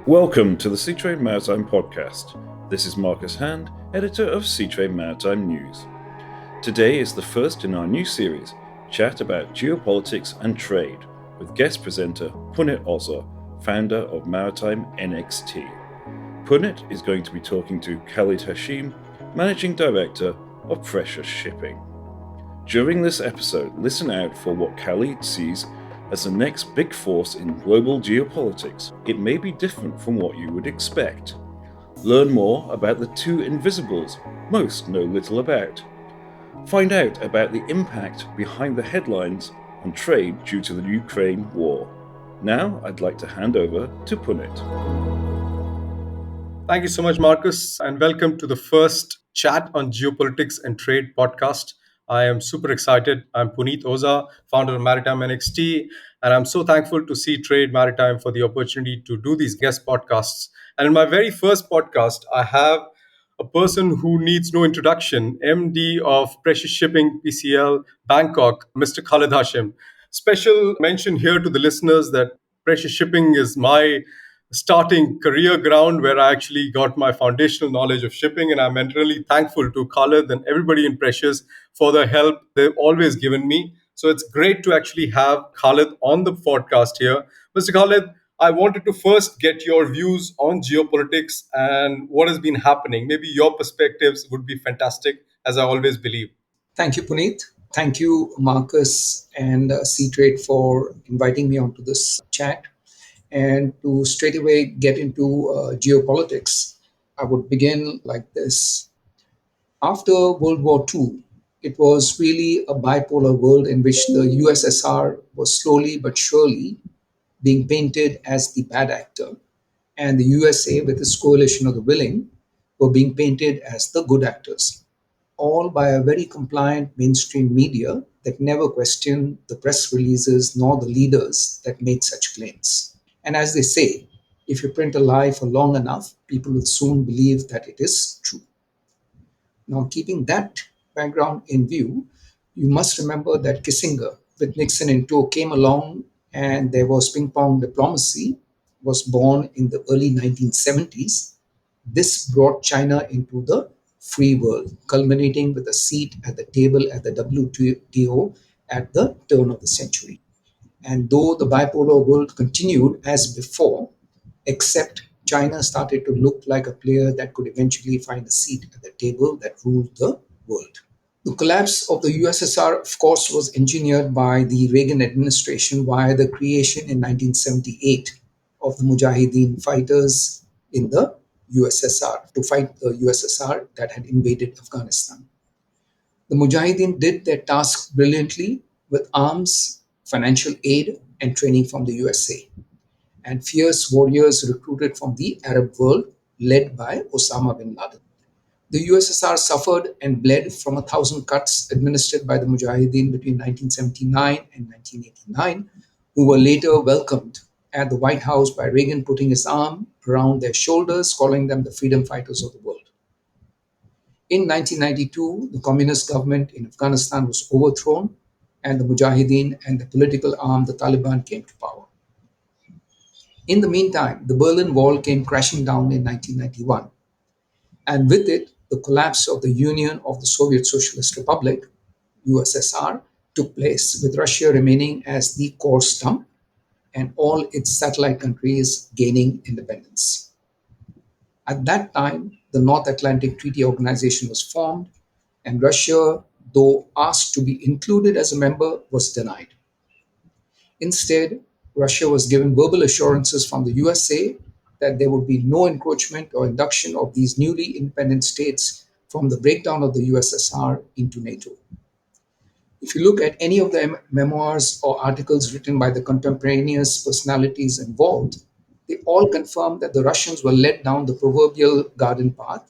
Welcome to the Seatrade Maritime Podcast. This is Marcus Hand, editor of Seatrade Maritime News. Today is the first in our new series, Chat about Geopolitics and Trade, with guest presenter Punit Oza, founder of Maritime NXT. Punit is going to be talking to Khalid Hashim, managing director of Precious Shipping. During this episode, listen out for what Khalid sees as the next big force in global geopolitics. It may be different from what you would expect. Learn more about the two invisibles most know little about. Find out about the impact behind the headlines on trade due to the Ukraine war. Now, I'd like to hand over to Punit. Thank you so much, Marcus, and welcome to the first Chat on Geopolitics and Trade podcast. I am super excited. I'm Punit Oza, founder of Maritime NXT, and I'm so thankful to Seatrade Maritime for the opportunity to do these guest podcasts. And in my very first podcast, I have a person who needs no introduction, MD of Precious Shipping PCL Bangkok, Mr. Khalid Hashim. Special mention here to the listeners that Precious Shipping is my starting career ground where I actually got my foundational knowledge of shipping. And I'm eternally thankful to Khalid and everybody in Precious for the help they've always given me. So it's great to actually have Khalid on the podcast here. Mr. Khalid, I wanted to first get your views on geopolitics and what has been happening. Maybe your perspectives would be fantastic, as I always believe. Thank you, Puneet. Thank you, Marcus and Seatrade for inviting me onto this chat. And to straight away get into geopolitics, I would begin like this. After World War II, it was really a bipolar world in which the USSR was slowly but surely being painted as the bad actor, and the USA, with its coalition of the willing, were being painted as the good actors, all by a very compliant mainstream media that never questioned the press releases nor the leaders that made such claims. And as they say, if you print a lie for long enough, people will soon believe that it is true. Now, keeping that background in view, you must remember that Kissinger, with Nixon in tow, came along and there was ping pong diplomacy, was born in the early 1970s. This brought China into the free world, culminating with a seat at the table at the WTO at the turn of the century. And though the bipolar world continued as before, except China started to look like a player that could eventually find a seat at the table that ruled the world. The collapse of the USSR, of course, was engineered by the Reagan administration via the creation in 1978 of the Mujahideen fighters in the USSR to fight the USSR that had invaded Afghanistan. The Mujahideen did their task brilliantly with arms, financial aid, and training from the USA, and fierce warriors recruited from the Arab world led by Osama bin Laden. The USSR suffered and bled from 1,000 cuts administered by the Mujahideen between 1979 and 1989, who were later welcomed at the White House by Reagan putting his arm around their shoulders, calling them the freedom fighters of the world. In 1992, the communist government in Afghanistan was overthrown, and the Mujahideen and the political arm, the Taliban, came to power. In the meantime, the Berlin Wall came crashing down in 1991, and with it, the collapse of the Union of the Soviet Socialist Republic, USSR, took place, with Russia remaining as the core stump and all its satellite countries gaining independence. At that time, the North Atlantic Treaty Organization was formed, and Russia, though asked to be included as a member, was denied. Instead, Russia was given verbal assurances from the USA that there would be no encroachment or induction of these newly independent states from the breakdown of the USSR into NATO. If you look at any of the memoirs or articles written by the contemporaneous personalities involved, they all confirm that the Russians were led down the proverbial garden path.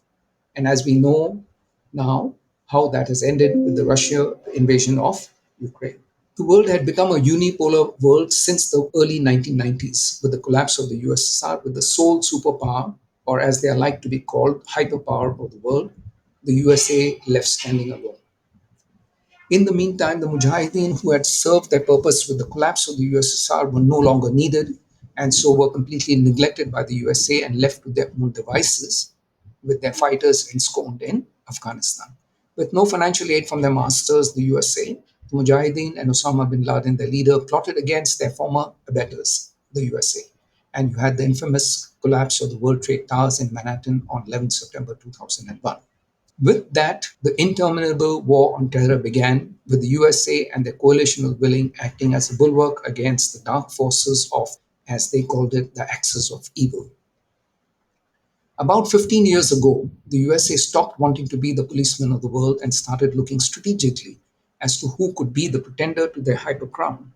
And as we know now, how that has ended with the Russia invasion of Ukraine. The world had become a unipolar world since the early 1990s, with the collapse of the USSR, with the sole superpower, or as they are like to be called, hyperpower of the world, the USA left standing alone. In the meantime, the Mujahideen, who had served their purpose with the collapse of the USSR, were no longer needed, and so were completely neglected by the USA and left to their own devices with their fighters ensconced in Afghanistan. With no financial aid from their masters, the USA, the Mujahideen and Osama bin Laden, their leader, plotted against their former abettors, the USA. And you had the infamous collapse of the World Trade Towers in Manhattan on 11th September 2001. With that, the interminable war on terror began, with the USA and their coalition of willing acting as a bulwark against the dark forces of, as they called it, the axis of evil. About 15 years ago, the USA stopped wanting to be the policeman of the world and started looking strategically as to who could be the pretender to their hypercrown.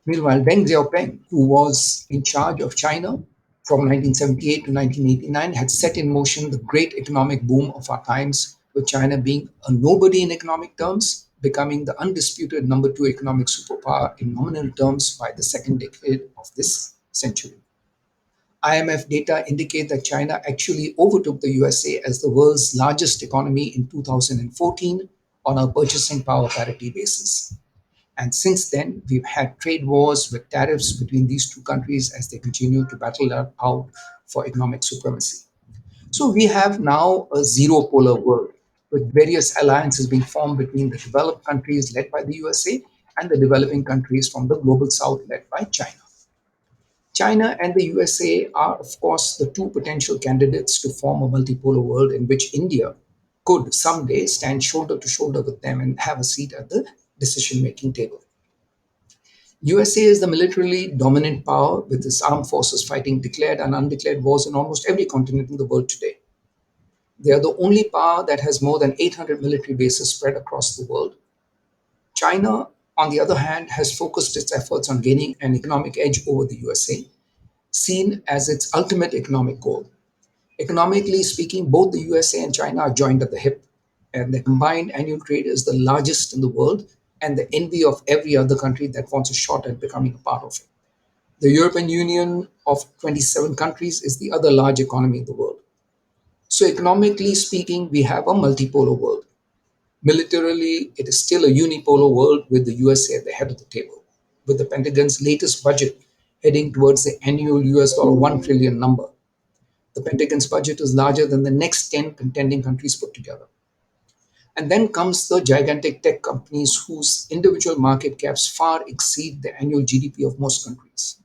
Meanwhile, Deng Xiaoping, who was in charge of China from 1978 to 1989, had set in motion the great economic boom of our times, with China being a nobody in economic terms, becoming the undisputed number two economic superpower in nominal terms by the second decade of this century. IMF data indicate that China actually overtook the USA as the world's largest economy in 2014 on a purchasing power parity basis. And since then, we've had trade wars with tariffs between these two countries as they continue to battle it out for economic supremacy. So we have now a zero polar world with various alliances being formed between the developed countries led by the USA and the developing countries from the global south led by China. China and the USA are, of course, the two potential candidates to form a multipolar world in which India could someday stand shoulder to shoulder with them and have a seat at the decision making table. USA is the militarily dominant power with its armed forces fighting declared and undeclared wars in almost every continent in the world today. They are the only power that has more than 800 military bases spread across the world. China, on the other hand, has focused its efforts on gaining an economic edge over the USA, seen as its ultimate economic goal. Economically speaking, both the USA and China are joined at the hip, and the combined annual trade is the largest in the world and the envy of every other country that wants a shot at becoming a part of it. The European Union of 27 countries is the other large economy in the world. So, economically speaking, we have a multipolar world. Militarily, it is still a unipolar world with the USA at the head of the table, with the Pentagon's latest budget heading towards the annual US $1 trillion number. The Pentagon's budget is larger than the next 10 contending countries put together. And then comes the gigantic tech companies whose individual market caps far exceed the annual GDP of most countries.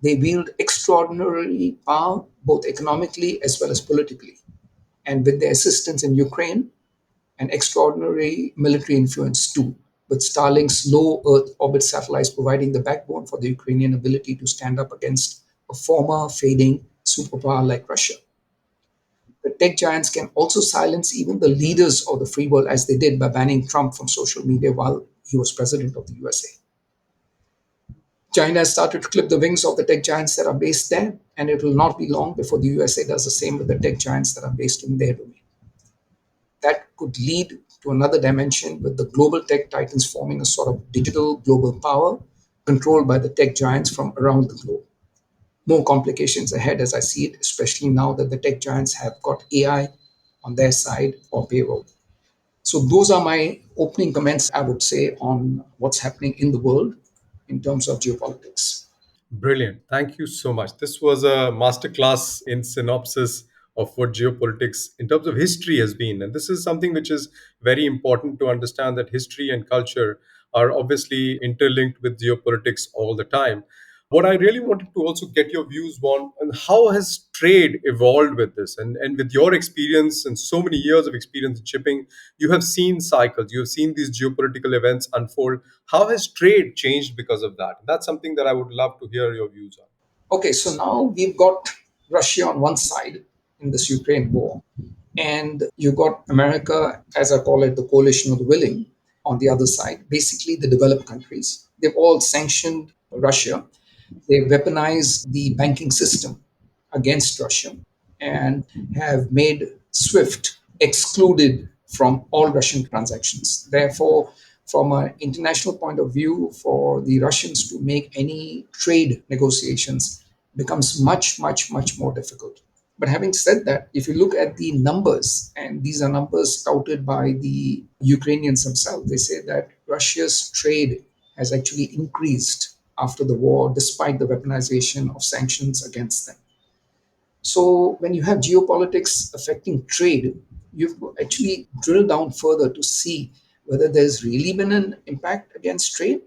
They wield extraordinary power, both economically as well as politically. And with their assistance in Ukraine, an extraordinary military influence too, with Starlink's low Earth orbit satellites providing the backbone for the Ukrainian ability to stand up against a former fading superpower like Russia. The tech giants can also silence even the leaders of the free world, as they did by banning Trump from social media while he was president of the USA. China has started to clip the wings of the tech giants that are based there, and it will not be long before the USA does the same with the tech giants that are based in their domain. That could lead to another dimension with the global tech titans forming a sort of digital global power controlled by the tech giants from around the globe. More complications ahead as I see it, especially now that the tech giants have got AI on their side or payroll. So, those are my opening comments, I would say, on what's happening in the world in terms of geopolitics. Brilliant. Thank you so much. This was a masterclass in synopsis of what geopolitics in terms of history has been. And this is something which is very important to understand, that history and culture are obviously interlinked with geopolitics all the time. What I really wanted to also get your views on how has trade evolved with this, and with your experience and so many years of experience in shipping, you have seen cycles, you have seen these geopolitical events unfold. How has trade changed because of that? That's something that I would love to hear your views on. Okay, so now we've got Russia on one side in this Ukraine war, and you got America, as I call it, the coalition of the willing, on the other side, basically the developed countries. They've all sanctioned Russia. They weaponized the banking system against Russia and have made SWIFT excluded from all Russian transactions. Therefore, from an international point of view, for the Russians to make any trade negotiations becomes much, much, much more difficult. But having said that, if you look at the numbers, and these are numbers touted by the Ukrainians themselves, they say that Russia's trade has actually increased after the war, despite the weaponization of sanctions against them. So when you have geopolitics affecting trade, you've actually drilled down further to see whether there's really been an impact against trade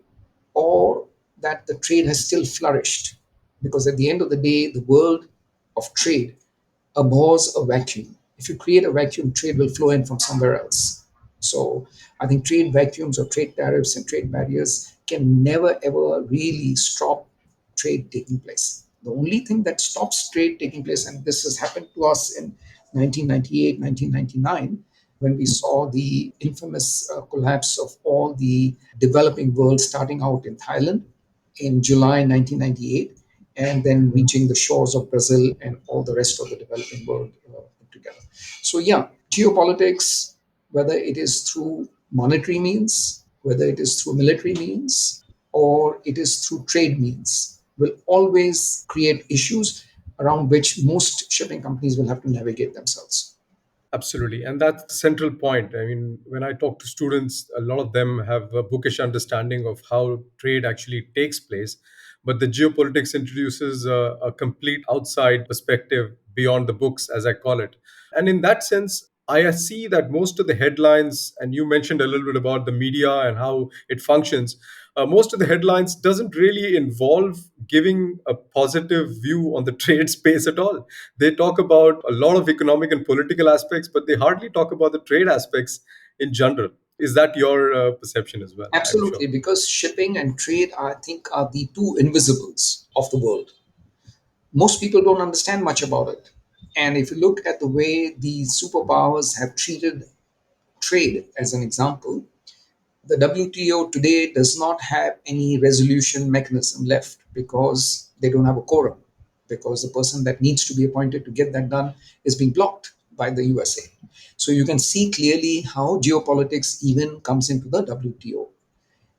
or that the trade has still flourished. Because at the end of the day, the world of trade abhors a vacuum. If you create a vacuum, trade will flow in from somewhere else. So I think trade vacuums or trade tariffs and trade barriers can never ever really stop trade taking place. The only thing that stops trade taking place, and this has happened to us in 1998, 1999, when we saw the infamous collapse of all the developing world starting out in Thailand in July 1998 and then reaching the shores of Brazil and all the rest of the developing world put together. So, yeah, geopolitics, whether it is through monetary means, whether it is through military means, or it is through trade means, will always create issues around which most shipping companies will have to navigate themselves. Absolutely. And that's the central point. I mean, when I talk to students, a lot of them have a bookish understanding of how trade actually takes place. But the geopolitics introduces a complete outside perspective beyond the books, as I call it. And in that sense, I see that most of the headlines, and you mentioned a little bit about the media and how it functions, most of the headlines doesn't really involve giving a positive view on the trade space at all. They talk about a lot of economic and political aspects, but they hardly talk about the trade aspects in general. Is that your perception as well? I'm sure. Absolutely, because shipping and trade, I think, are the two invisibles of the world. Most people don't understand much about it. And if you look at the way the superpowers have treated trade, as an example, the WTO today does not have any resolution mechanism left because they don't have a quorum, because the person that needs to be appointed to get that done is being blocked by the USA. So you can see clearly how geopolitics even comes into the WTO,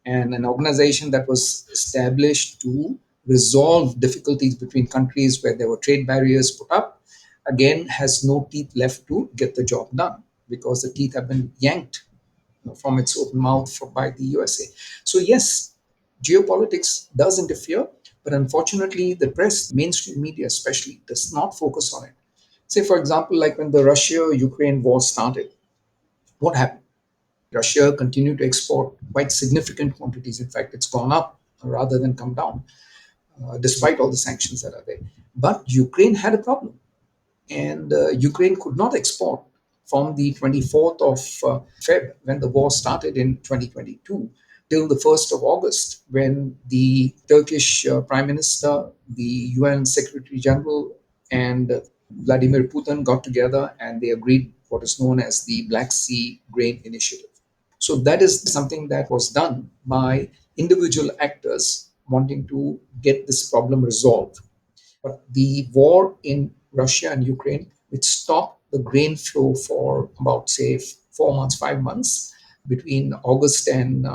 and an organization that was established to resolve difficulties between countries where there were trade barriers put up, again has no teeth left to get the job done because the teeth have been yanked from its open mouth by the USA. So yes, geopolitics does interfere, but unfortunately the press, the mainstream media especially, does not focus on it. Say for example, like when the Russia-Ukraine war started, what happened? Russia continued to export quite significant quantities. In fact, it's gone up rather than come down, despite all the sanctions that are there. But Ukraine had a problem, and Ukraine could not export from the 24th of Feb, when the war started in 2022, till the 1st of August, when the Turkish Prime Minister, the UN Secretary General, and Vladimir Putin got together and they agreed what is known as the Black Sea Grain Initiative. So that is something that was done by individual actors wanting to get this problem resolved. But the war in Russia and Ukraine, which stopped the grain flow for about, say, 4 months, 5 months, between August and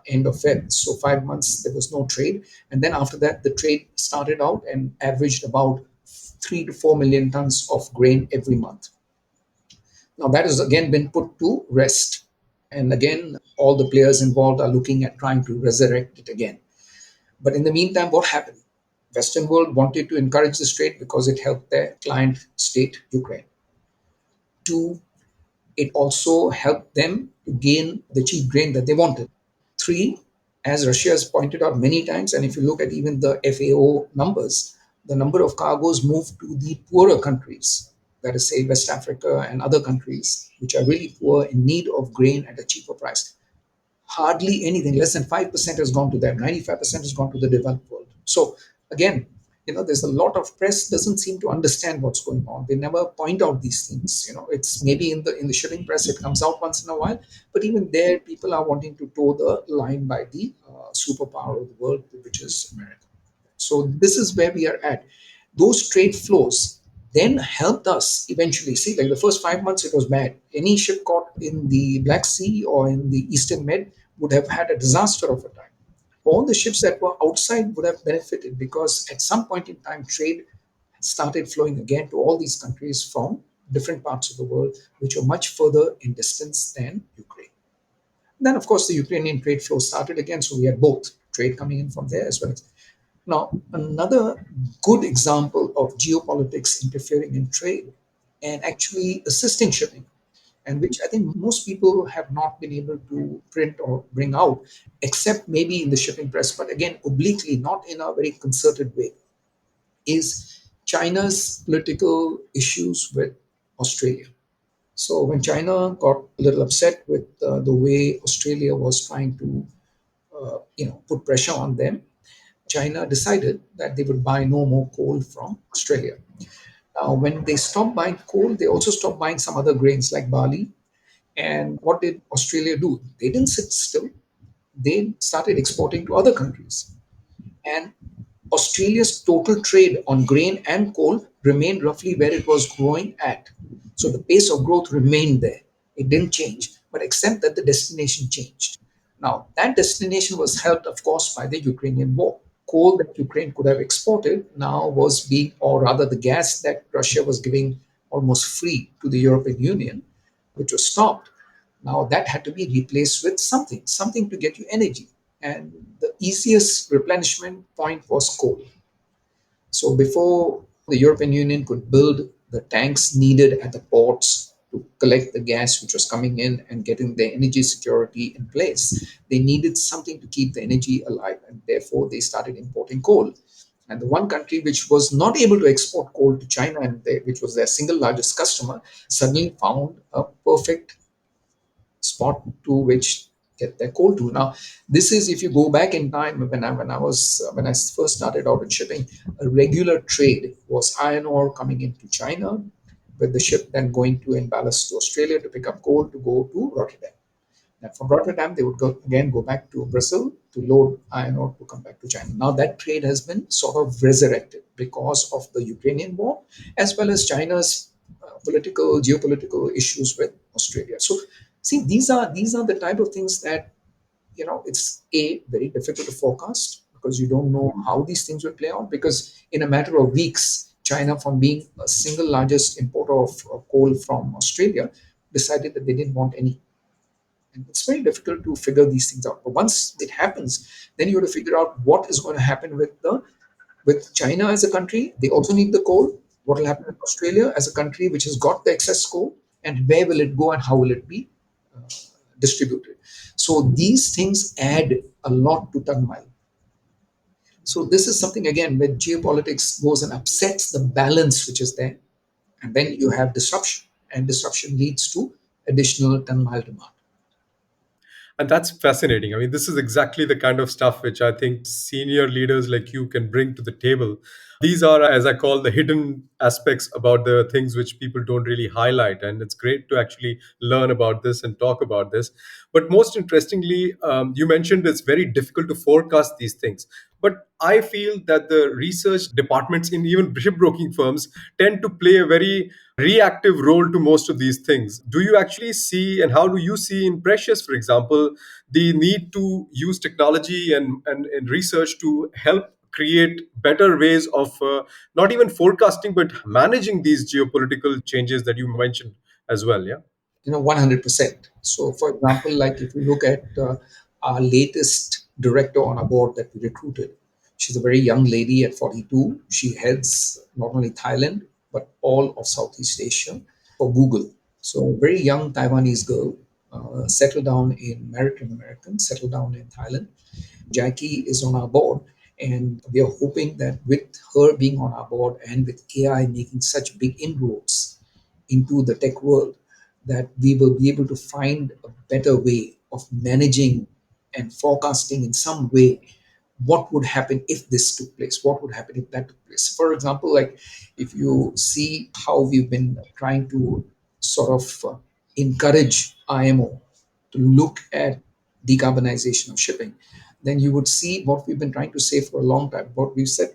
end of Feb. So 5 months, there was no trade. And then after that, the trade started out and averaged about 3 to 4 million tons of grain every month. Now that has again been put to rest. And again, all the players involved are looking at trying to resurrect it again. But in the meantime, what happened? Western world wanted to encourage this trade because it helped their client state, Ukraine. Two, it also helped them to gain the cheap grain that they wanted. Three, as Russia has pointed out many times, and if you look at even the FAO numbers, the number of cargoes moved to the poorer countries, that is, say, West Africa and other countries, which are really poor in need of grain at a cheaper price. Hardly anything, less than 5% has gone to them. 95% has gone to the developed world. So again, there's a lot of press doesn't seem to understand what's going on. They never point out these things. It's maybe in the shipping press it comes out once in a while, but even there, people are wanting to toe the line by the superpower of the world, which is America. So this is where we are at. Those trade flows then helped us eventually. See, like the first 5 months, it was bad. Any ship caught in the Black Sea or in the Eastern Med would have had a disaster of a time. All the ships that were outside would have benefited because at some point in time, trade started flowing again to all these countries from different parts of the world, which were much further in distance than Ukraine. Then, of course, the Ukrainian trade flow started again, so we had both trade coming in from there as well. Now, another good example of geopolitics interfering in trade and actually assisting shipping, and which I think most people have not been able to print or bring out, except maybe in the shipping press, but again, obliquely, not in a very concerted way, is China's political issues with Australia. So when China got a little upset with the way Australia was trying to, put pressure on them, China decided that they would buy no more coal from Australia. Now, when they stopped buying coal, they also stopped buying some other grains like barley. And what did Australia do? They didn't sit still. They started exporting to other countries. And Australia's total trade on grain and coal remained roughly where it was growing at. So the pace of growth remained there. It didn't change, but except that the destination changed. Now, that destination was helped, of course, by the Ukrainian war. Coal that Ukraine could have exported now was being, or rather, the gas that Russia was giving almost free to the European Union, which was stopped. Now that had to be replaced with something to get you energy. And the easiest replenishment point was coal. So before the European Union could build the tanks needed at the ports to collect the gas which was coming in and getting their energy security in place, they needed something to keep the energy alive. And therefore, they started importing coal. And the one country which was not able to export coal to China, and which was their single largest customer, suddenly found a perfect spot to which get their coal to. Now, this is if you go back in time when I first started out in shipping, a regular trade was iron ore coming into China, with the ship then going to in ballast to Australia to pick up coal to go to Rotterdam. And from Rotterdam, they would go back to Brazil to load iron ore to come back to China. Now that trade has been sort of resurrected because of the Ukrainian war, as well as China's geopolitical issues with Australia. So, see, these are the type of things that it's very difficult to forecast because you don't know how these things will play out. Because in a matter of weeks, China, from being a single largest importer of coal from Australia, decided that they didn't want any. And it's very difficult to figure these things out. But once it happens, then you have to figure out what is going to happen with China as a country. They also need the coal. What will happen with Australia as a country which has got the excess coal, and where will it go and how will it be distributed? So these things add a lot to turmoil. So this is something again where geopolitics goes and upsets the balance which is there, and then you have disruption, and disruption leads to additional turmoil demand. And that's fascinating. I mean, this is exactly the kind of stuff which I think senior leaders like you can bring to the table. These are, as I call, the hidden aspects about the things which people don't really highlight. And it's great to actually learn about this and talk about this. But most interestingly, you mentioned it's very difficult to forecast these things. But I feel that the research departments in even shipbroking firms tend to play a very reactive role to most of these things. Do you actually see, and how do you see in Precious, for example, the need to use technology and research to help create better ways of not even forecasting, but managing these geopolitical changes that you mentioned as well? Yeah. 100%. So for example, like if you look at our latest director on our board that we recruited, she's a very young lady at 42. She heads not only Thailand but all of Southeast Asia for Google. So a very young Taiwanese girl, settled down in American, settled down in Thailand. Jackie is on our board, and we are hoping that with her being on our board and with AI making such big inroads into the tech world, that we will be able to find a better way of managing and forecasting in some way what would happen if this took place, what would happen if that took place. For example, like if you see how we've been trying to sort of encourage IMO to look at decarbonization of shipping, then you would see what we've been trying to say for a long time. What we've said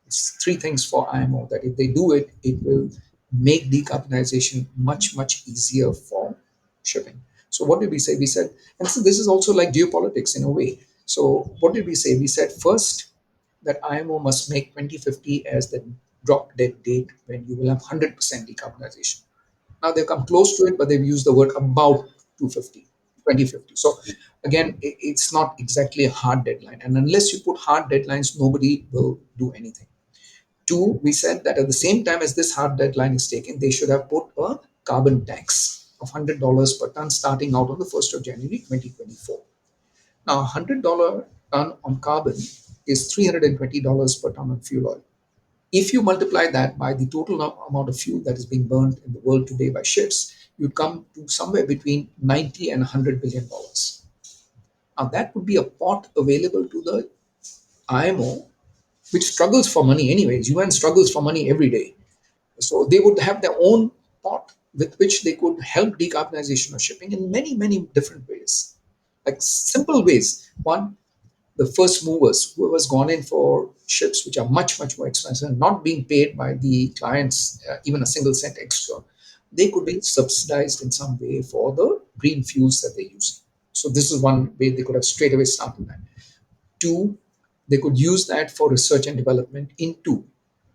is three things for IMO: that if they do it, it will make decarbonization much, much easier for shipping. So what did we say? We said, and so this is also like geopolitics in a way. So what did we say? We said first that IMO must make 2050 as the drop dead date when you will have 100% decarbonization. Now they've come close to it, but they've used the word about 2050. So Again, it's not exactly a hard deadline. And unless you put hard deadlines, nobody will do anything. Two, we said that at the same time as this hard deadline is taken, they should have put a carbon tax of $100 per ton starting out on the 1st of January 2024. Now, $100 ton on carbon is $320 per ton on fuel oil. If you multiply that by the total amount of fuel that is being burned in the world today by ships, you'd come to somewhere between 90 and $100 billion. Now, that would be a pot available to the IMO, which struggles for money anyways. UN struggles for money every day. So they would have their own pot with which they could help decarbonization of shipping in many, many different ways. Like simple ways. One, the first movers, who has gone in for ships which are much, much more expensive and not being paid by the clients even a single cent extra, they could be subsidized in some way for the green fuels that they use. So this is one way they could have straight away started that. Two, they could use that for research and development into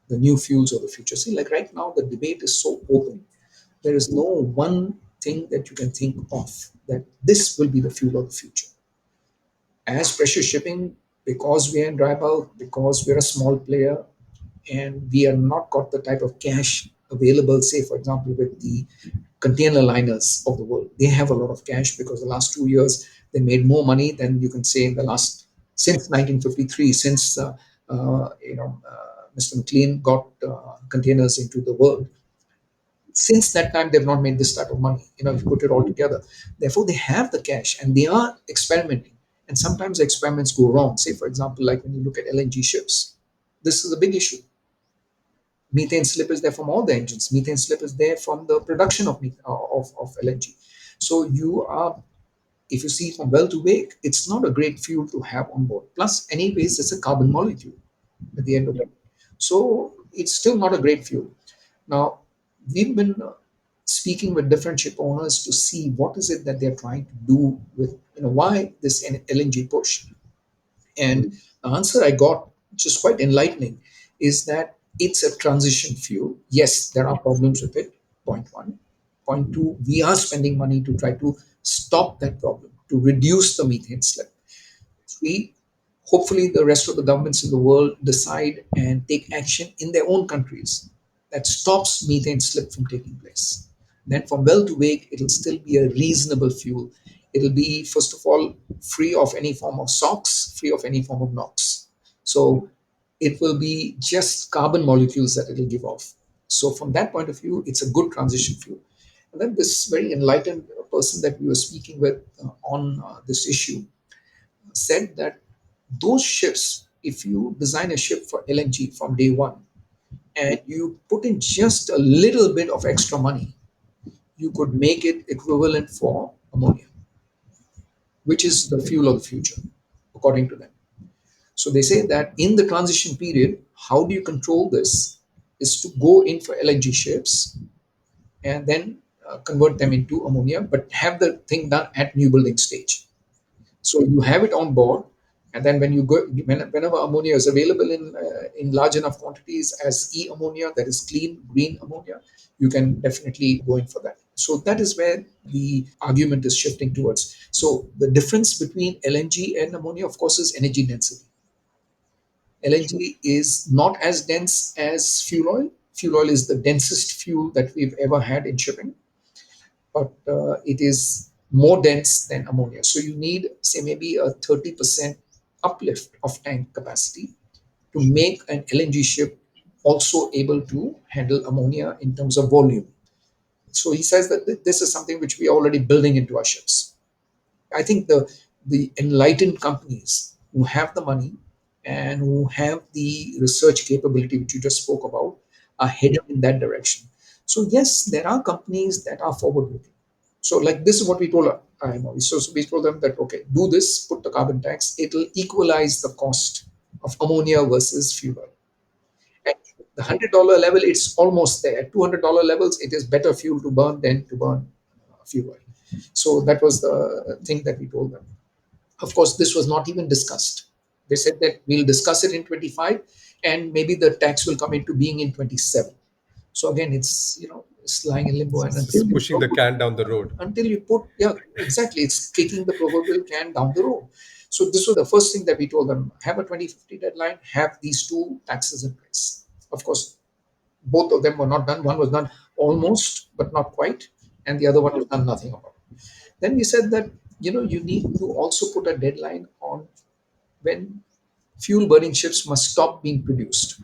the new fuels of the future. See, like right now, the debate is so open. There is no one thing that you can think of that this will be the fuel of the future. As pressure shipping, because we are in dry bulk, because we're a small player, and we are not got the type of cash available, say, for example, with the container liners of the world. They have a lot of cash because the last 2 years they made more money than you can say in the last since 1953, since Mr. McLean got containers into the world. Since that time, they've not made this type of money. If you put it all together, therefore they have the cash and they are experimenting. And sometimes the experiments go wrong. Say, for example, like when you look at LNG ships, this is a big issue. Methane slip is there from all the engines. Methane slip is there from the production of LNG. So you are, if you see from well to wake, it's not a great fuel to have on board. Plus, anyways, it's a carbon molecule at the end of it. So it's still not a great fuel. Now, we've been speaking with different ship owners to see what is it that they're trying to do with, why this LNG push. And the answer I got, which is quite enlightening, is that it's a transition fuel. Yes, there are problems with it. Point one. Point two, we are spending money to try to stop that problem, to reduce the methane slip. Three, hopefully the rest of the governments in the world decide and take action in their own countries that stops methane slip from taking place. Then from well to wake, it'll still be a reasonable fuel. It'll be, first of all, free of any form of SOx, free of any form of NOx. So it will be just carbon molecules that it'll give off. So from that point of view, it's a good transition fuel. And then this very enlightened person that we were speaking with on this issue said that those ships, if you design a ship for LNG from day one and you put in just a little bit of extra money, you could make it equivalent for ammonia, which is the fuel of the future, according to them. So they say that in the transition period, how do you control this? Is to go in for LNG ships and then convert them into ammonia, but have the thing done at new building stage. So you have it on board, and then when you go, whenever ammonia is available in large enough quantities as e-ammonia, that is clean green ammonia, you can definitely go in for that. So that is where the argument is shifting towards. So the difference between LNG and ammonia, of course, is energy density. LNG is not as dense as fuel oil. Fuel oil is the densest fuel that we've ever had in shipping, but it is more dense than ammonia. So you need, say, maybe a 30% uplift of tank capacity to make an LNG ship also able to handle ammonia in terms of volume. So he says that this is something which we are already building into our ships. I think the enlightened companies who have the money and who have the research capability, which you just spoke about, are heading in that direction. So yes, there are companies that are forward looking. So like this is what we told IMO. So we told them that, okay, do this, put the carbon tax, it'll equalize the cost of ammonia versus fuel oil. At the $100 level, it's almost there. At $200 levels, it is better fuel to burn than to burn fuel oil. So that was the thing that we told them. Of course, this was not even discussed. They said that we'll discuss it in 25 and maybe the tax will come into being in 27. So again, it's, It's lying in limbo, and It's just pushing the can down the road. until you put, yeah, exactly, it's kicking the proverbial can down the road. So this was the first thing that we told them: have a 2050 deadline, have these two taxes in place. Of course, both of them were not done. One was done almost, but not quite, and the other one was done nothing about. Then we said that you need to also put a deadline on when fuel burning ships must stop being produced.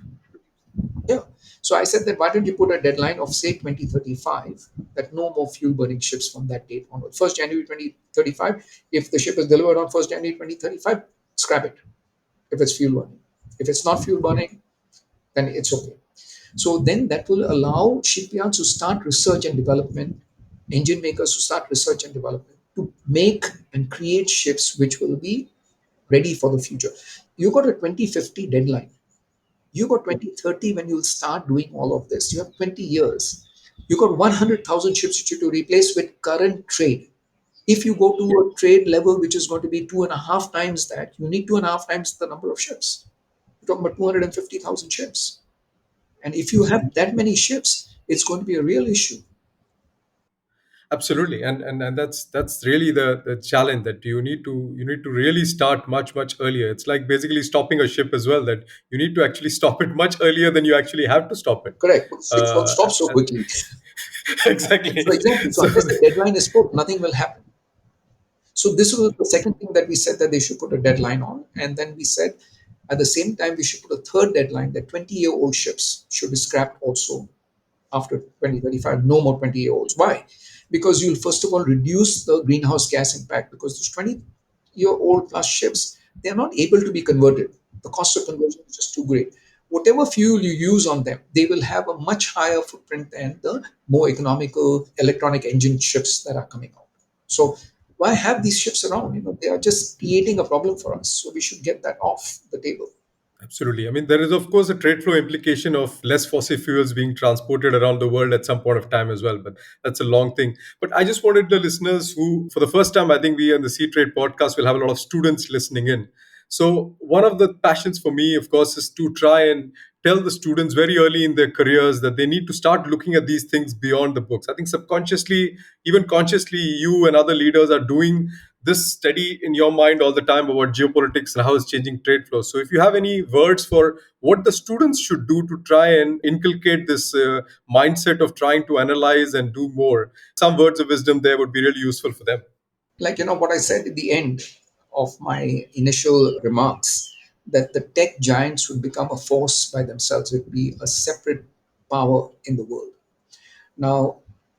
Yeah. So I said that why don't you put a deadline of say 2035, that no more fuel burning ships from that date onward. 1st January 2035. If the ship is delivered on 1st January 2035, scrap it. If it's fuel burning, if it's not fuel burning, then it's okay. So then that will allow shipyards to start research and development, engine makers to start research and development to make and create ships which will be ready for the future. You got a 2050 deadline. You got 2030 when you'll start doing all of this. You have 20 years. You got 100,000 ships which you to replace with current trade. If you go to a trade level which is going to be 2.5 times that, you need 2.5 times the number of ships. You're talking about 250,000 ships. And if you have that many ships, it's going to be a real issue. Absolutely, and that's really the challenge, that you need to really start much earlier. It's like basically stopping a ship as well, that you need to actually stop it much earlier than you actually have to stop it. Correct. But ships won't Uh, stop so and- quickly. So exactly. exactly. So So unless the deadline is put, nothing will happen. So this was the second thing that we said that they should put a deadline on. And then we said at the same time we should put a third deadline that 20-year-old ships should be scrapped also after 2035. No more 20-year-olds. Why? Because you'll first of all reduce the greenhouse gas impact, because those 20-year-old plus ships, they're not able to be converted. The cost of conversion is just too great. Whatever fuel you use on them, they will have a much higher footprint than the more economical electronic engine ships that are coming out. So why have these ships around? They are just creating a problem for us. So we should get that off the table. absolutely. I mean, there is, of course, a trade flow implication of less fossil fuels being transported around the world at some point of time as well, but that's a long thing. But I just wanted the listeners who, for the first time, I think we on the Seatrade podcast will have a lot of students listening in. So, one of the passions for me, of course, is to try and tell the students very early in their careers that they need to start looking at these things beyond the books. I think subconsciously, even consciously, you and other leaders are doing this study in your mind all the time about geopolitics and how it's changing trade flows. So, if you have any words for what the students should do to try and inculcate this mindset of trying to analyze and do more, some words of wisdom there would be really useful for them. Like what I said at the end of my initial remarks, that the tech giants would become a force by themselves. It would be a separate power in the world. Now,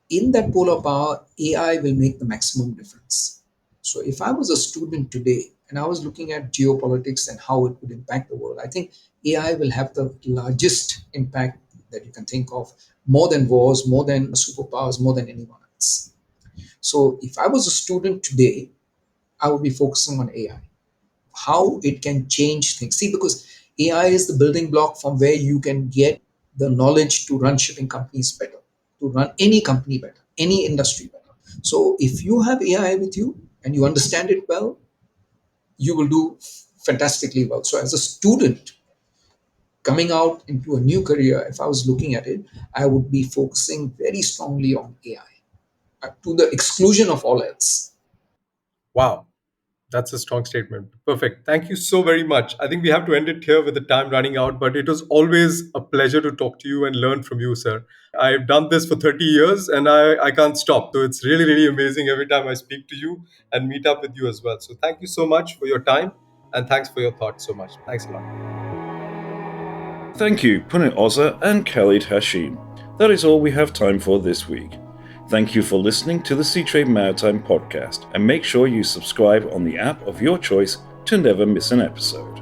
in that polar power, AI will make the maximum difference. So if I was a student today and I was looking at geopolitics and how it would impact the world, I think AI will have the largest impact that you can think of, more than wars, more than superpowers, more than anyone else. So if I was a student today, I would be focusing on AI, how it can change things. See, because AI is the building block from where you can get the knowledge to run shipping companies better, to run any company better, any industry better. So if you have AI with you and you understand it well, you will do fantastically well. So as a student coming out into a new career, if I was looking at it, I would be focusing very strongly on AI to the exclusion of all else. Wow. That's a strong statement. Perfect. Thank you so very much. I think we have to end it here with the time running out, but it was always a pleasure to talk to you and learn from you, sir. I've done this for 30 years and I can't stop. So it's really, really amazing every time I speak to you and meet up with you as well. So thank you so much for your time and thanks for your thoughts so much. Thanks a lot. Thank you, Punit Oza and Khalid Hashim. That is all we have time for this week. Thank you for listening to the Seatrade Maritime podcast, and make sure you subscribe on the app of your choice to never miss an episode.